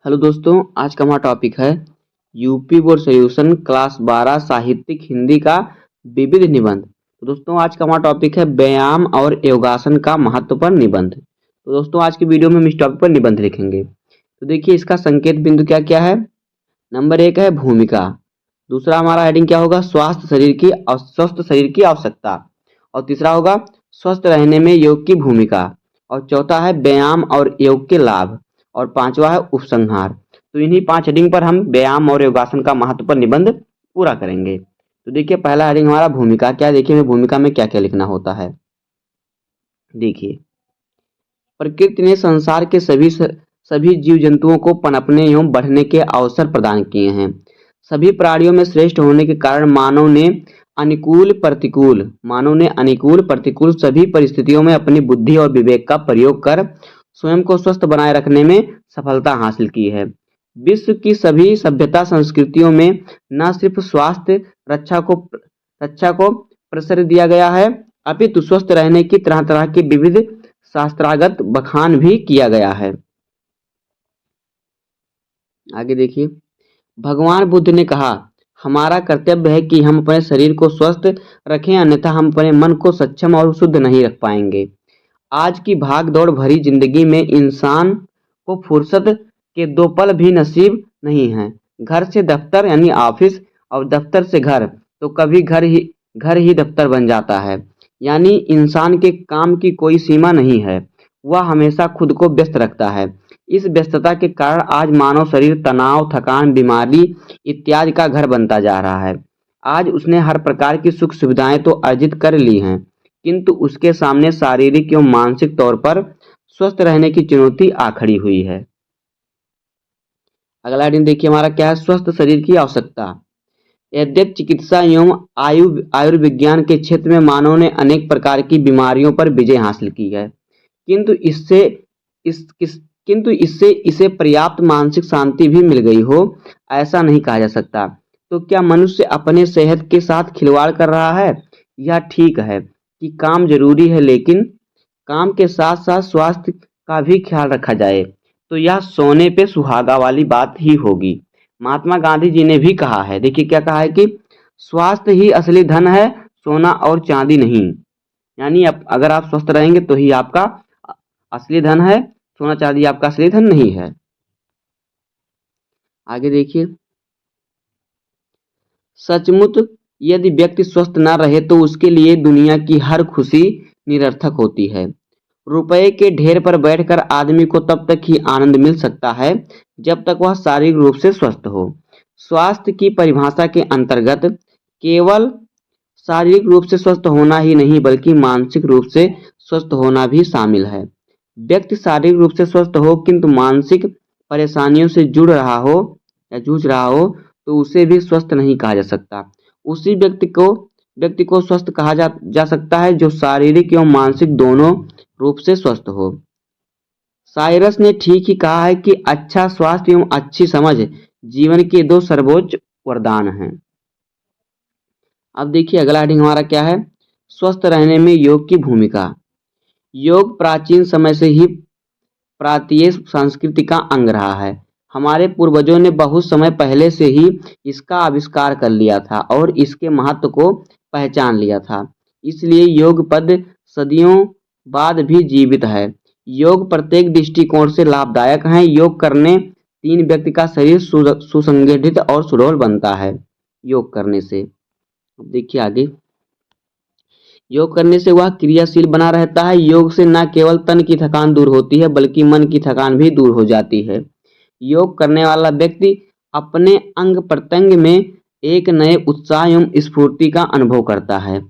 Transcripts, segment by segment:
Hello दोस्तों, आज का हमारा टॉपिक है यूपी बोर्ड सॉल्यूशन क्लास 12 साहित्यिक हिंदी का विविध निबंध। तो दोस्तों, आज का हमारा टॉपिक है व्यायाम और योगासन का महत्व पर निबंध। तो दोस्तों, आज की वीडियो में हम इस टॉपिक पर निबंध लिखेंगे। तो देखिए, इसका संकेत बिंदु क्या क्या है। नंबर 1 है भूमिका। दूसरा हमारा हेडिंग क्या होगा, स्वस्थ शरीर की आवश्यकता। और तीसरा होगा स्वस्थ रहने में योग की भूमिका। और चौथा है व्यायाम और योग के लाभ। और पांचवा है उपसंहार। तो इन्हीं 5 हेडिंग पर हम व्यायाम और योगासन का महत्व पर निबंध पूरा करेंगे। तो देखिए, पहला हेडिंग हमारा भूमिका क्या है। देखिए, हमें भूमिका में क्या क्या लिखना होता है। देखिए, प्रकृति ने संसार के सभी जीव जंतुओं को पनपने एवं बढ़ने के अवसर प्रदान किए हैं। सभी प्राणियों में श्रेष्ठ होने के कारण मानव ने अनुकूल प्रतिकूल सभी परिस्थितियों में अपनी बुद्धि और विवेक का प्रयोग कर स्वयं को स्वस्थ बनाए रखने में सफलता हासिल की है। विश्व की सभी सभ्यता संस्कृतियों में न सिर्फ स्वास्थ्य रक्षा को प्रश्रय दिया गया है, अपितु स्वस्थ रहने की तरह तरह की विविध शास्त्रागत बखान भी किया गया है। आगे देखिए, भगवान बुद्ध ने कहा, हमारा कर्तव्य है कि हम अपने शरीर को स्वस्थ रखें, अन्यथा हम अपने मन को सक्षम और शुद्ध नहीं रख पाएंगे। आज की भाग दौड़ भरी जिंदगी में इंसान को फुर्सत के 2 पल भी नसीब नहीं है। घर से दफ्तर यानी ऑफिस, और दफ्तर से घर, तो कभी घर ही दफ्तर बन जाता है। यानी इंसान के काम की कोई सीमा नहीं है, वह हमेशा खुद को व्यस्त रखता है। इस व्यस्तता के कारण आज मानव शरीर तनाव, थकान, बीमारी इत्यादि का घर बनता जा रहा है। आज उसने हर प्रकार की सुख सुविधाएं तो अर्जित कर ली हैं, किंतु उसके सामने शारीरिक एवं मानसिक तौर पर स्वस्थ रहने की चुनौती आ खड़ी हुई है। अगला दिन देखिए, हमारा क्या है, स्वस्थ शरीर की आवश्यकता। यद्यपि चिकित्सा एवं आयुर्विज्ञान के क्षेत्र में मानव ने अनेक प्रकार की बीमारियों पर विजय हासिल की है, किंतु इससे इसे पर्याप्त मानसिक शांति भी मिल गई हो, ऐसा नहीं कहा जा सकता। तो क्या मनुष्य अपने सेहत के साथ खिलवाड़ कर रहा है? यह ठीक है कि काम जरूरी है, लेकिन काम के साथ साथ स्वास्थ्य का भी ख्याल रखा जाए तो यह सोने पे सुहागा वाली बात ही होगी। महात्मा गांधी जी ने भी कहा है, देखिए क्या कहा है कि स्वास्थ्य ही असली धन है, सोना और चांदी नहीं। यानी अगर आप स्वस्थ रहेंगे तो ही आपका असली धन है, सोना चांदी आपका असली धन नहीं है। आगे देखिए, सचमुच यदि व्यक्ति स्वस्थ न रहे तो उसके लिए दुनिया की हर खुशी निरर्थक होती है। रुपए के ढेर पर बैठकर आदमी को तब तक ही आनंद मिल सकता है जब तक वह शारीरिक रूप से स्वस्थ हो। स्वास्थ्य की परिभाषा के अंतर्गत केवल शारीरिक रूप से स्वस्थ होना ही नहीं बल्कि मानसिक रूप से स्वस्थ होना भी शामिल है। व्यक्ति शारीरिक रूप से स्वस्थ हो किंतु मानसिक परेशानियों से जुड़ रहा हो या जूझ रहा हो तो उसे भी स्वस्थ नहीं कहा जा सकता। उसी व्यक्ति को स्वस्थ कहा जा सकता है जो शारीरिक एवं मानसिक दोनों रूप से स्वस्थ हो। साइरस ने ठीक ही कहा है कि अच्छा स्वास्थ्य एवं अच्छी समझ जीवन के 2 सर्वोच्च वरदान हैं। अब देखिए, अगला हेडिंग हमारा क्या है, स्वस्थ रहने में योग की भूमिका। योग प्राचीन समय से ही भारतीय संस्कृति का अंग रहा है। हमारे पूर्वजों ने बहुत समय पहले से ही इसका आविष्कार कर लिया था और इसके महत्व को पहचान लिया था। इसलिए योग पद सदियों बाद भी जीवित है। योग प्रत्येक दृष्टिकोण से लाभदायक है। योग करने 3 व्यक्ति का शरीर सुसंगठित और सुडौल बनता है योग करने से। अब देखिए आगे, योग करने से वह क्रियाशील बना रहता है। योग से न केवल तन की थकान दूर होती है बल्कि मन की थकान भी दूर हो जाती है। योग करने वाला व्यक्ति अपने अंग प्रत्यंग में एक नए उत्साह एवं स्फूर्ति का अनुभव करता है।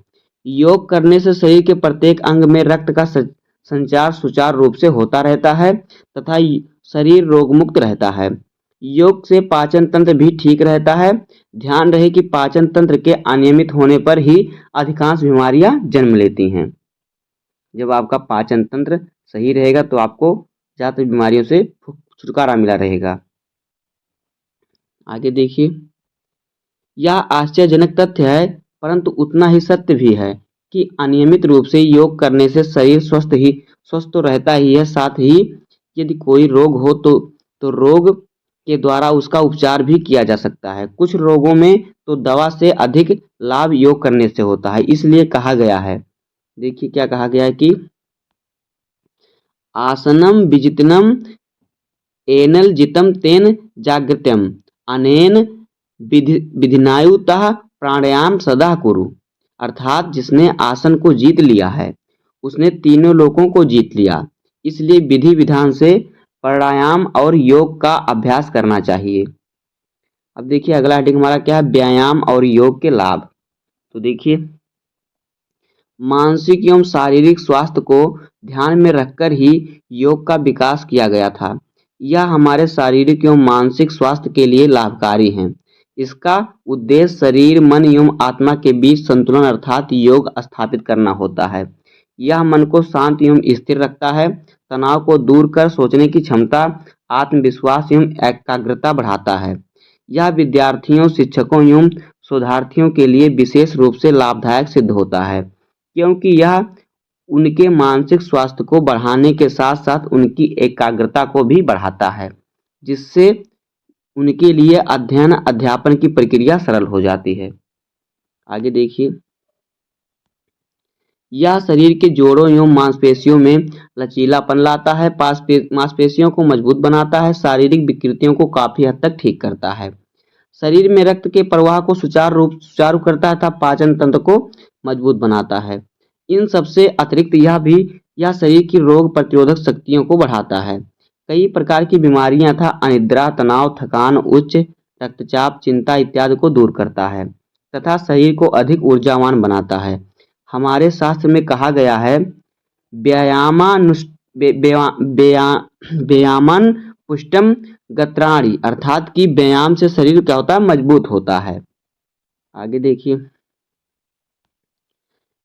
योग करने से शरीर के प्रत्येक अंग में रक्त का संचार सुचारू रूप से होता रहता है तथा शरीर रोगमुक्त रहता है। योग से पाचन तंत्र भी ठीक रहता है। ध्यान रहे कि पाचन तंत्र के अनियमित होने पर ही अधिकांश बीमारियां जन्म लेती हैं। जब आपका पाचन तंत्र सही रहेगा तो आपको ज़्यादातर बीमारियों से छुटकारा मिला रहेगा। आगे देखिए, यह आश्चर्यजनक तथ्य है परंतु उतना ही सत्य भी है कि अनियमित रूप से योग करने से शरीर स्वस्थ तो रहता ही है, साथ ही यदि कोई रोग हो तो रोग के द्वारा उसका उपचार भी किया जा सकता है। कुछ रोगों में तो दवा से अधिक लाभ योग करने से होता है। इसलिए कहा गया है, देखिए क्या कहा गया है कि आसनम विजितनम एनल जितम तेन जागृत्यम अनेन विधिनायुतः प्राणायाम सदा कुरु। अर्थात जिसने आसन को जीत लिया है उसने तीनों लोकों को जीत लिया। इसलिए विधि विधान से प्राणायाम और योग का अभ्यास करना चाहिए। अब देखिए अगला हेडिंग हमारा क्या है, व्यायाम और योग के लाभ। तो देखिए मानसिक एवं शारीरिक स्वास्थ्य को ध्यान में रखकर ही योग का विकास किया गया था। यह हमारे शारीरिक एवं मानसिक स्वास्थ्य के लिए लाभकारी है। इसका उद्देश्य शरीर, मन एवं आत्मा के बीच संतुलन अर्थात योग स्थापित करना होता है। यह मन को शांत एवं स्थिर रखता है, तनाव को दूर कर सोचने की क्षमता, आत्मविश्वास एवं एकाग्रता बढ़ाता है। यह विद्यार्थियों, शिक्षकों एवं शोधार्थियों के लिए विशेष रूप से लाभदायक सिद्ध होता है, क्योंकि यह उनके मानसिक स्वास्थ्य को बढ़ाने के साथ साथ उनकी एकाग्रता को भी बढ़ाता है, जिससे उनके लिए अध्ययन अध्यापन की प्रक्रिया सरल हो जाती है। आगे देखिए, यह शरीर के जोड़ों एवं मांसपेशियों में लचीलापन लाता है, मांसपेशियों को मजबूत बनाता है, शारीरिक विकृतियों को काफी हद तक ठीक करता है, शरीर में रक्त के प्रवाह को सुचारू करता है तथा पाचन तंत्र को मजबूत बनाता है। इन सबसे अतिरिक्त यह शरीर की रोग प्रतिरोधक शक्तियों को बढ़ाता है। कई प्रकार की बीमारियां तथा अनिद्रा, तनाव, थकान, उच्च रक्तचाप, चिंता इत्यादि को दूर करता है तथा शरीर को अधिक ऊर्जावान बनाता है। हमारे शास्त्र में कहा गया है, व्यायामन पुष्टम गत्राणि, अर्थात कि व्यायाम से शरीर क्या होता है, मजबूत होता है। आगे देखिए,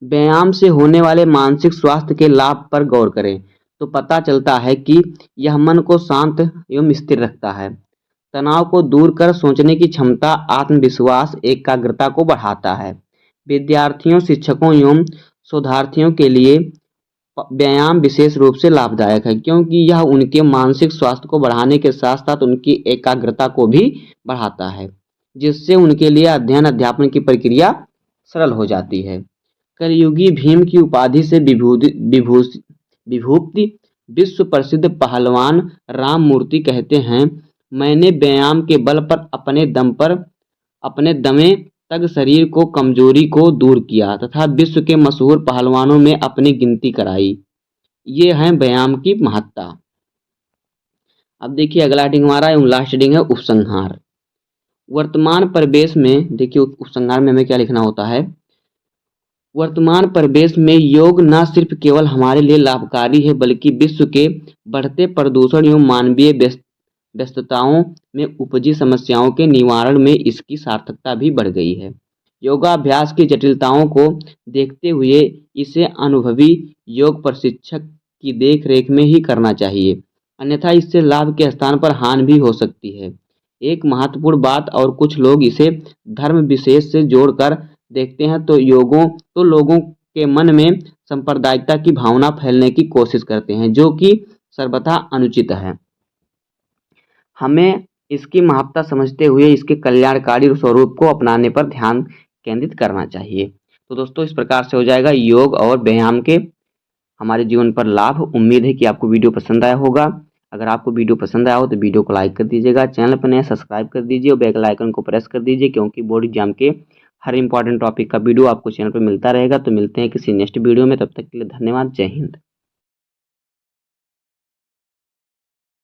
व्यायाम से होने वाले मानसिक स्वास्थ्य के लाभ पर गौर करें तो पता चलता है कि यह मन को शांत एवं स्थिर रखता है, तनाव को दूर कर सोचने की क्षमता, आत्मविश्वास, एकाग्रता को बढ़ाता है। विद्यार्थियों, शिक्षकों एवं शोधार्थियों के लिए व्यायाम विशेष रूप से लाभदायक है, क्योंकि यह उनके मानसिक स्वास्थ्य को बढ़ाने के साथ साथ उनकी एकाग्रता को भी बढ़ाता है, जिससे उनके लिए अध्ययन अध्यापन की प्रक्रिया सरल हो जाती है। कलयुगी भीम की उपाधि से विभूति विश्व प्रसिद्ध पहलवान राममूर्ति कहते हैं, मैंने व्यायाम के बल पर अपने दमे तक शरीर को कमजोरी को दूर किया तथा विश्व के मशहूर पहलवानों में अपनी गिनती कराई। ये है व्यायाम की महत्ता। अब देखिए अगला हेडिंग हमारा लास्ट हेडिंग है उपसंहार। वर्तमान परिवेश में देखिए उपसंहार में हमें क्या लिखना होता है, वर्तमान परिवेश में योग न सिर्फ केवल हमारे लिए लाभकारी है बल्कि विश्व के बढ़ते प्रदूषण एवं मानवीय व्यस्तताओं में उपजी समस्याओं के निवारण में इसकी सार्थकता भी बढ़ गई है। योगाभ्यास की जटिलताओं को देखते हुए इसे अनुभवी योग प्रशिक्षक की देखरेख में ही करना चाहिए, अन्यथा इससे लाभ के स्थान पर हानि भी हो सकती है। एक महत्वपूर्ण बात, और कुछ लोग इसे धर्म विशेष से जोड़कर देखते हैं तो लोगों के मन में सांप्रदायिकता की भावना फैलने की कोशिश करते हैं, जो कि सर्वथा अनुचित है। हमें इसकी महत्ता समझते हुए इसके कल्याणकारी स्वरूप को अपनाने पर ध्यान केंद्रित करना चाहिए। तो दोस्तों इस प्रकार से हो जाएगा योग और व्यायाम के हमारे जीवन पर लाभ। उम्मीद है कि आपको वीडियो पसंद आया होगा। अगर आपको वीडियो पसंद आया हो तो वीडियो को लाइक कर दीजिएगा, चैनल पर नए सब्सक्राइब कर दीजिए और बेल आइकन को प्रेस कर दीजिए, क्योंकि बोर्ड एग्जाम के हर इंपॉर्टेंट टॉपिक का वीडियो आपको चैनल पर मिलता रहेगा। तो मिलते हैं किसी नेक्स्ट वीडियो में, तब तक के लिए धन्यवाद। जय हिंद।